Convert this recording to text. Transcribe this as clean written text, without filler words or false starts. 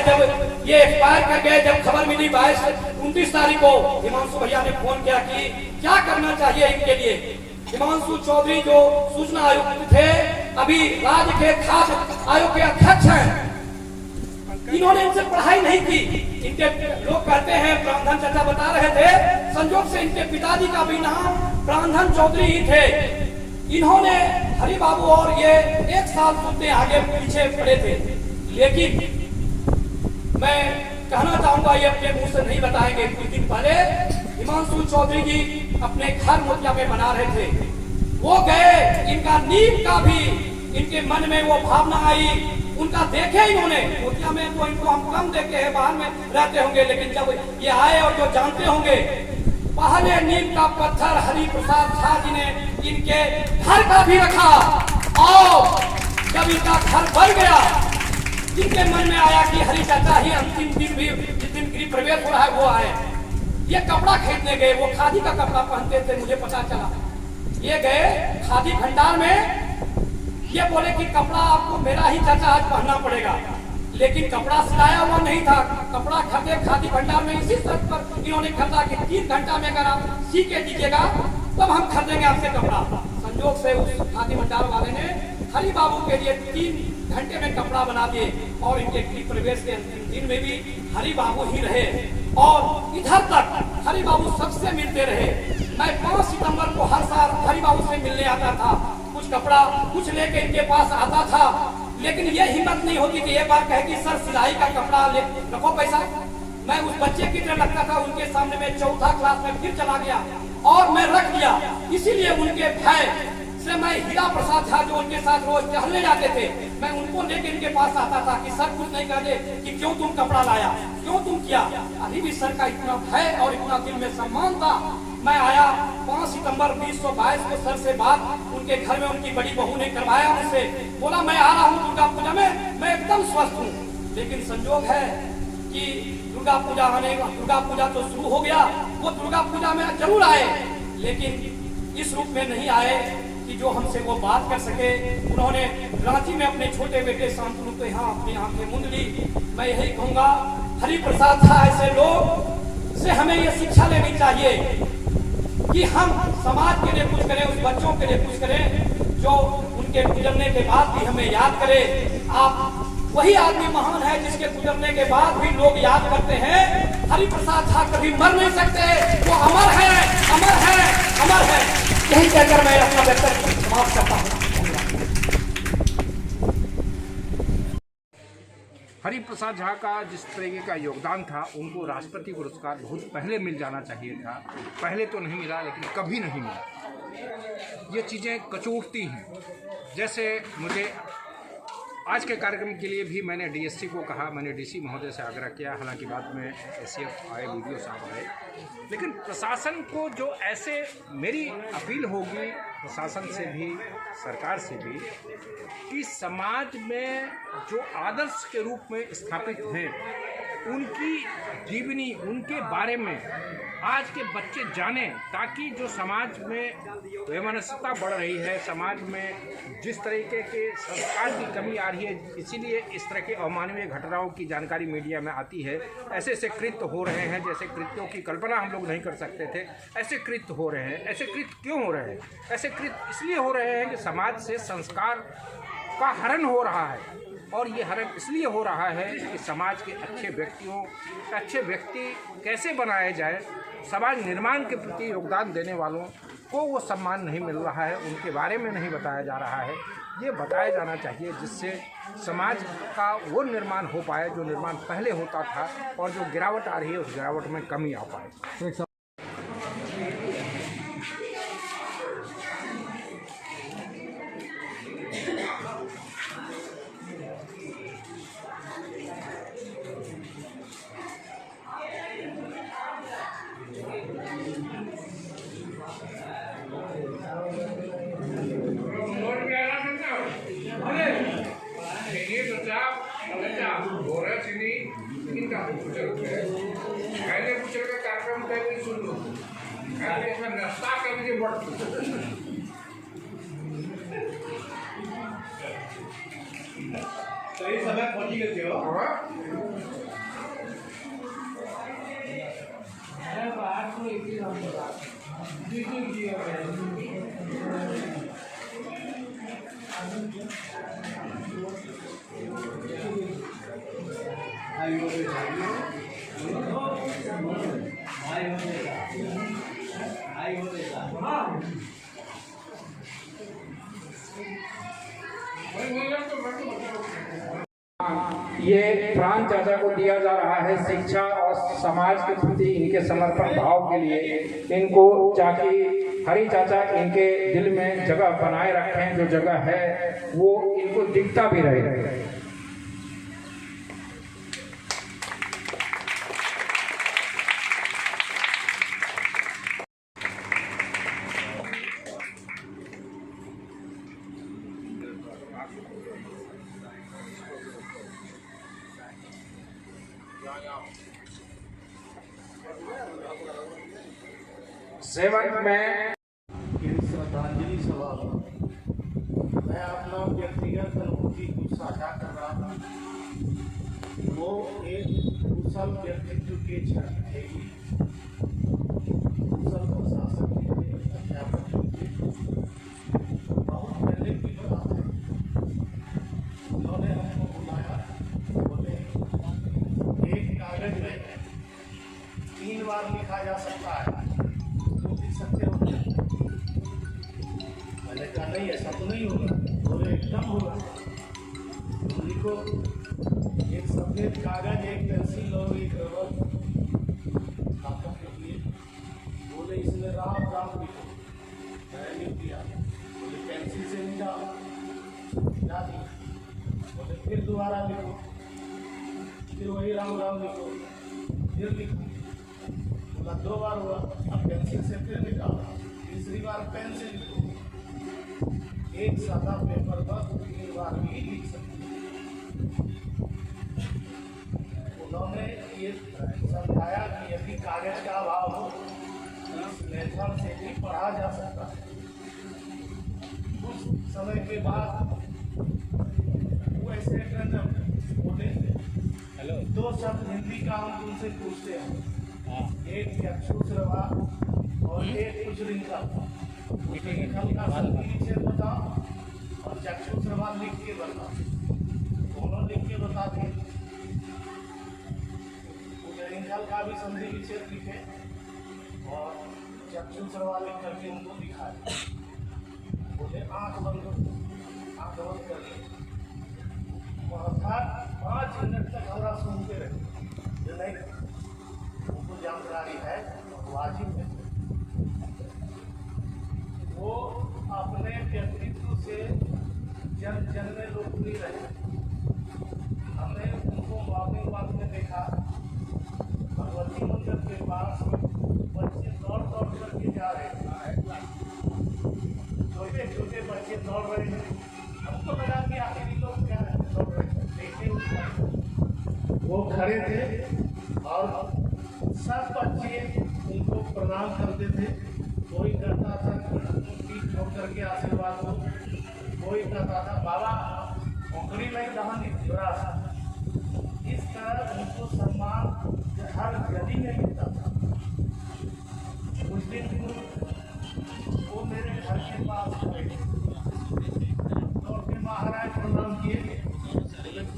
जब ये एक्सपायर कर गए, जब खबर मिली 29 तारीख को, हिमांशु भैया ने फोन किया कि क्या करना चाहिए इनके लिए। हिमांशु चौधरी जो सूचना आयुक्त थे, अभी राज्य के खाद्य आयोग के अध्यक्ष हैं, इन्होंने इनसे पढ़ाई नहीं की। इनके लोग कहते हैं, प्राणधन चाचा बता रहे थे, संजोग से इनके पिताजी का भी नाम प्राणधन चौधरी ही थे। इन्होंने हरि बाबू और ये 1 साल सुनते आगे पीछे पड़े थे। लेकिन मैं कहना चाहूंगा, ये अपने मुंह से नहीं बताएंगे। कुछ दिन पहले हिमांशु चौधरी जी अपने घर मोतिया में बना रहे थे, वो गए, इनका नींव का भी इनके मन में वो भावना आई, उनका देखे इन्होंने। मोतिया में तो इनको हम कम देखे हैं, बाहर में रहते होंगे, लेकिन जब ये आए और जो जानते होंगे, पहले नीम का पत्थर हरि प्रसाद झा जी ने इनके घर का भी रखा, और जब इनका घर बन गया, इनके मन में आया कि हरि चाचा ही अंतिम दिन भी, जिस दिन गृह प्रवेश हो रहा है वो आए। ये कपड़ा खरीदने गए, वो खादी का कपड़ा पहनते थे, मुझे पता चला। ये गए खादी भंडार में, ये बोले कि कपड़ा आपको मेरा ही चाचा आज पहनना पड़ेगा, लेकिन कपड़ा सिलाया हुआ नहीं था। कपड़ा खरीदे खादी भंडार में, इसी शर्त पर इन्होंने खरीदा कि 3 घंटा में अगर आप सी के दीजिएगा तब हम खरीदेंगे आपसे कपड़ा। संजोग से उस खादी भंडार वाले ने हरि बाबू के लिए 3 घंटे में कपड़ा बना दिए, और इनके गृह प्रवेश के अंतिम दिन में भी हरि बाबू ही रहे, और इधर तक हरि बाबू सबसे मिलते रहे। मैं 5 सितंबर को हर साल हरि बाबू से मिलने आता था, कुछ कपड़ा कुछ लेके इनके पास आता था, लेकिन ये हिम्मत नहीं होती कि एक बार कहे कि सर सिलाई का कपड़ा ले रखो पैसा। मैं उस बच्चे की तरह लगता था, उनके सामने में 4th क्लास में फिर चला गया और मैं रख दिया। इसीलिए उनके भय से मैं हीरा प्रसाद झा जो उनके साथ रोज टहलने जाते थे, मैं उनको लेके इनके पास आता था कि सर कुछ नहीं कर दे कि क्यों तुम कपड़ा लाया, क्यों तुम किया। अभी भी सर का इतना भय और इतना दिल में सम्मान था। मैं आया 5 सितंबर 1922 को सर से बात उनके घर में उनकी बड़ी बहू ने करवाया, उनसे बोला मैं आ रहा हूँ दुर्गा पूजा में, मैं एकदम स्वस्थ हूँ। लेकिन संजोग है कि दुर्गा पूजा तो शुरू हो गया, वो दुर्गा पूजा में जरूर आए, लेकिन इस रूप में नहीं आए कि जो हमसे वो बात कर सके। उन्होंने रांची में अपने छोटे बेटे शांतनु को यहाँ अपनी आंखें मूंद ली। मैं यही कहूँगा, हरि प्रसाद झा ऐसे लोग से हमें ये शिक्षा लेनी चाहिए कि हम समाज के लिए कुछ करें, उस बच्चों के लिए कुछ करें जो उनके गुजरने के बाद भी हमें याद करें। आप वही आदमी महान है जिसके गुजरने के बाद भी लोग याद करते हैं। हरि प्रसाद झा कभी मर नहीं सकते, वो अमर है, अमर है, अमर है। यही कहकर मैं अपना वक्तव्य समाप्त करता हूँ। हरि प्रसाद झा का जिस तरीके का योगदान था, उनको राष्ट्रपति पुरस्कार बहुत पहले मिल जाना चाहिए था। पहले तो नहीं मिला, लेकिन कभी नहीं मिला। ये चीज़ें कचोटती हैं। जैसे मुझे आज के कार्यक्रम के लिए भी मैंने डीएससी को कहा, मैंने डीसी महोदय से आग्रह किया, हालांकि बाद में एससीएफ आए, वीडियो साहब आए, लेकिन प्रशासन को जो ऐसे मेरी अपील होगी प्रशासन से भी सरकार से भी कि समाज में जो आदर्श के रूप में स्थापित हैं उनकी जीवनी, उनके बारे में आज के बच्चे जानें, ताकि जो समाज में वैमनस्यता बढ़ रही है, समाज में जिस तरीके के संस्कार की कमी आ रही है, इसीलिए इस तरह के अमानवीय घटनाओं की जानकारी मीडिया में आती है। ऐसे ऐसे कृत्य हो रहे हैं जैसे कृत्यों की कल्पना हम लोग नहीं कर सकते थे। ऐसे कृत्य हो रहे हैं। ऐसे कृत्य क्यों हो रहे हैं? ऐसे कृत्य इसलिए हो रहे हैं कि समाज से संस्कार का हरण हो रहा है, और ये हरण इसलिए हो रहा है कि समाज के अच्छे व्यक्ति कैसे बनाए जाए, समाज निर्माण के प्रति योगदान देने वालों को वो सम्मान नहीं मिल रहा है, उनके बारे में नहीं बताया जा रहा है। ये बताया जाना चाहिए जिससे समाज का वो निर्माण हो पाए जो निर्माण पहले होता था, और जो गिरावट आ रही है उस गिरावट में कमी आ पाए। पहले कुछ का कार्यक्रम करके सुन लो, नाश्ता करके बढ़ सही समय पहुंची गए हो। ये प्राण चाचा को दिया जा रहा है शिक्षा और समाज के प्रति इनके समर्पण भाव के लिए इनको ताकि हरि चाचा इनके दिल में जगह बनाए रखें, जो जगह है वो इनको दिखता भी रहे। सेवक में श्रद्धांजलि सभा मैं अपना व्यक्तिगत अनुभूति कुछ साझा कर रहा था। वो एक कुशल व्यक्तित्व के छवि थे, कुशल प्रशासक थे, अध्यापक थे। बहुत पहले की बात है, उन्होंने हमको बुलाया, बोले एक कागज में 3 बार लिखा जा सकता है, सत्य हो गया। मैंने कहा नहीं, ऐसा तो नहीं होगा। बोले एकदम होगा। लिखो, एक सफेद कागज, एक पेंसिल और एक रबर खाकर लिख लिए। बोले इसमें राम राम लिखो। मैंने लिख दिया। बोले पेंसिल से मिला दिया। बोले फिर दोबारा लिखो, फिर वही राम राम लिखो, फिर लिखो। बोला 2 बार हुआ, अब पेंसिल से फिर निकाला, तीसरी बार पेन से लिखो। एक सादा पेपर पर 3 बार भी लिख सकते। उन्होंने ये समझाया कि यदि कागज का अभाव हो तो इस मेथड से भी पढ़ा जा सकता है। कुछ समय के बाद वो ऐसे बोले, हेलो, 2 शब्द हिंदी का हम तुमसे पूछते हैं, एक चक्षुश्रवा और एक कुछ रिंकल। रिंकल का संधि बताओ और चक्षुश्रवा लिख के बताओ। दोनों लिख के बता दिए। रिंकल का भी संधि विच्छेद लिखे और चक्षुश्रवा लिख करके उनको दिखाए। बोले आंख बंद करिए। अर्थात 5 मिनट तक हमारा सुनते रहे। जो नहीं उनको जानकारी है, वाजिब है। वो अपने व्यक्तित्व से जन जन में लोकप्रिय रहे। हमने उनको मॉर्निंग वॉक में देखा, भगवती मंदिर के पास बच्चे दौड़ करके जा रहे हैं। छोटे छोटे बच्चे दौड़ रहे हैं। हमको लगा कि आखिरी लोग क्या है, दौड़ रहे हैं। देखे वो खड़े थे और सब बच्चे उनको प्रणाम करते थे। कोई कहता था पीठ ठोक करके आशीर्वाद हो, कोई कहता था बाबा उंगली में दहन जुड़ा था। इस तरह उनको सम्मान हर गली में मिलता था। उस दिन